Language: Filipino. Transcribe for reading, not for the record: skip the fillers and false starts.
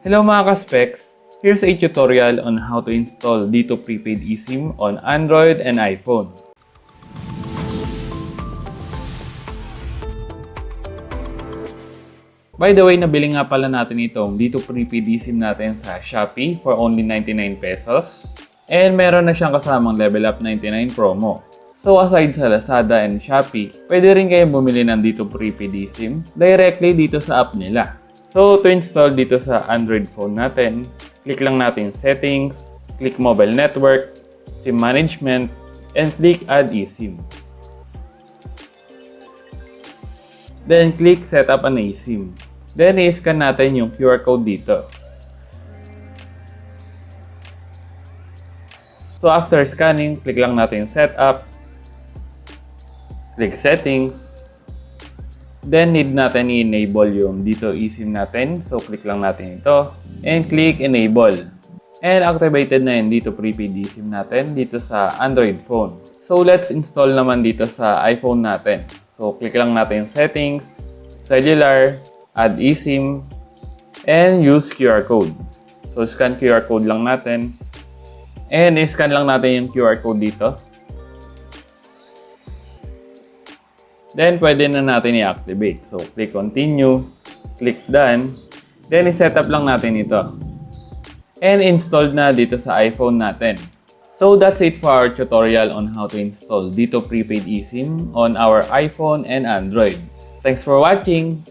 Hello mga ka-specs! Here's a tutorial on how to install DITO Prepaid eSIM on Android and iPhone. By the way, nabili nga pala natin itong DITO Prepaid eSIM natin sa Shopee for only 99 pesos. And meron na siyang kasamang Level Up 99 promo. So aside sa Lazada and Shopee, pwede rin kayong bumili ng DITO Prepaid eSIM directly dito sa app nila. So to install dito sa Android phone natin, click lang natin Settings, click Mobile Network, SIM Management, and click Add eSIM. Then click Set up an eSIM. Then i-scan natin yung QR code dito. So after scanning, click lang natin Setup, click Settings. Then need natin i-enable yung DITO eSIM natin. So click lang natin ito and click Enable. And activated na yung DITO Prepaid eSIM natin dito sa Android phone. So let's install naman dito sa iPhone natin. So click lang natin Settings, Cellular, Add eSIM, and use QR code. So scan QR code lang natin. And i-scan lang natin yung QR code dito. Then, pwede na natin i-activate. So, click Continue, click Done, then i-set up lang natin ito. And installed na dito sa iPhone natin. So, that's it for our tutorial on how to install DITO Prepaid eSIM on our iPhone and Android. Thanks for watching!